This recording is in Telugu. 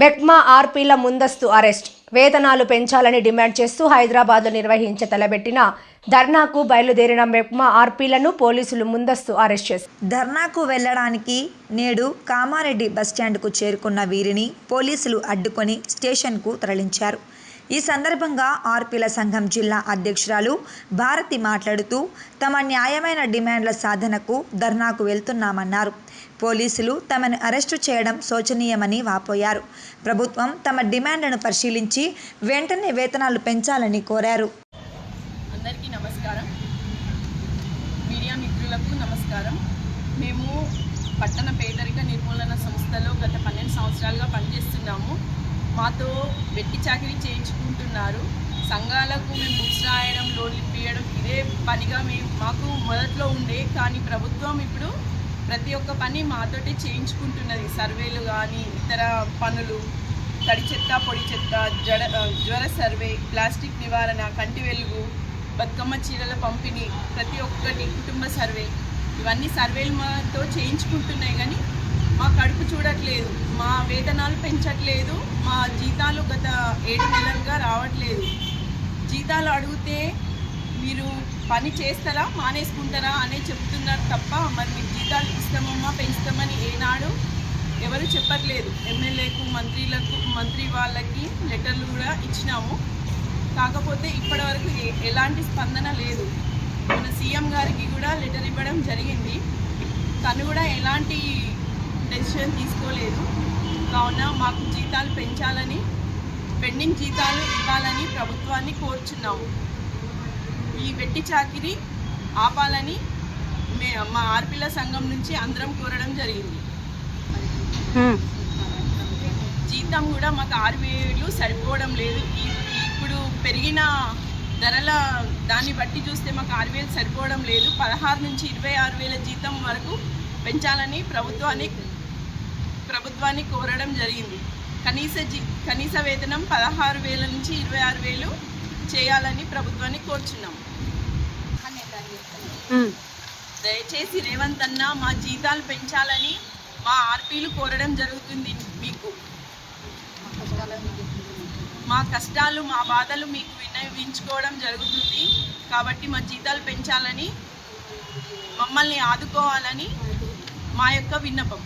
మెప్మా ఆర్పీల ముందస్తు అరెస్ట్. వేతనాలు పెంచాలని డిమాండ్ చేస్తూ హైదరాబాద్లో నిర్వహించ తలబెట్టిన ధర్నాకు బయలుదేరిన మెప్మా ఆర్పీలను పోలీసులు ముందస్తు అరెస్ట్ చేశారు. ధర్నాకు వెళ్లడానికి నేడు కామారెడ్డి బస్టాండ్కు చేరుకున్న వీరిని పోలీసులు అడ్డుకొని స్టేషన్కు తరలించారు. ఈ సందర్భంగా ఆర్పీల సంఘం జిల్లా అధ్యక్షురాలు భారతి మాట్లాడుతూ తమ న్యాయమైన డిమాండ్ల సాధనకు ధర్నాకు వెళ్తున్నామన్నారు. పోలీసులు తమను అరెస్టు చేయడం శోచనీయమని వాపోయారు. ప్రభుత్వం తమ డిమాండ్లను పరిశీలించి వెంటనే వేతనాలు పెంచాలని కోరారు. అందరికీ నమస్కారం. మీడియా మిత్రులకు నమస్కారం. మేము పట్టణ పేదరిక నిర్మూలన సంస్థలో గత 12 సంవత్సరాలుగా పనిచేస్తున్నాము. మాతో వెట్టి చాకిరీ చేయించుకుంటున్నారు. సంఘాలకు మేము బుక్స్ రాయడం, లోన్లు ఇప్పించడం ఇదే పనిగా మాకు మొదట్లో ఉండే, కానీ ప్రభుత్వం ఇప్పుడు ప్రతి ఒక్క పని మాతోటి చేయించుకుంటున్నది. సర్వేలు కానీ ఇతర పనులు, తడి చెత్త, పొడి చెత్త, జ్వర సర్వే, ప్లాస్టిక్ నివారణ, కంటి వెలుగు, బతుకమ్మ చీరల పంపిణీ, ప్రతి ఒక్కటి కుటుంబ సర్వే, ఇవన్నీ సర్వేలు మాతో చేయించుకుంటున్నాయి. కానీ మా కడుపు చూడట్లేదు, మా వేతనాలు పెంచట్లేదు, మా జీతాలు గత 7 నెలలుగా రావట్లేదు. జీతాలు అడిగితే మీరు పని చేస్తారా మానేసుకుంటారా అనే చెప్తున్నారు తప్ప మరి మీకు జీతాలు ఇస్తామమ్మా పెంచుతామని ఏనాడు ఎవరు చెప్పట్లేదు. ఎమ్మెల్యేకు, మంత్రి వాళ్ళకి లెటర్లు కూడా ఇచ్చినాము. కాకపోతే ఇప్పటివరకు ఎలాంటి స్పందన లేదు. మన సీఎం గారికి కూడా లెటర్ ఇవ్వడం జరిగింది. తను కూడా ఎలాంటి డెసిషన్ తీసుకోలేదు. కావున మాకు జీతాలు పెంచాలని, పెండింగ్ జీతాలు ఇవ్వాలని ప్రభుత్వాన్ని కోరుచున్నాము. ఈ వెట్టి చాకిరీ ఆపాలని మా ఆర్పీల సంఘం నుంచి అందరం కోరడం జరిగింది. జీతం కూడా మాకు 6,000 సరిపోవడం లేదు. ఇప్పుడు పెరిగిన ధరల దాన్ని బట్టి చూస్తే మాకు 6,000 సరిపోవడం లేదు. 16 నుంచి 26,000 జీతం వరకు పెంచాలని ప్రభుత్వాన్ని కోరడం జరిగింది. కనీస వేతనం 16,000 నుంచి 26,000 చేయాలని ప్రభుత్వాన్ని కోరుచున్నాం. దయచేసి రేవంత్ అన్న మా జీతాలు పెంచాలని మా ఆర్పీలు కోరడం జరుగుతుంది. మీకు మా కష్టాలు, మా బాధలు మీకు విన్నవించుకోవడం జరుగుతుంది. కాబట్టి మా జీతాలు పెంచాలని, మమ్మల్ని ఆదుకోవాలని మా యొక్క విన్నపం.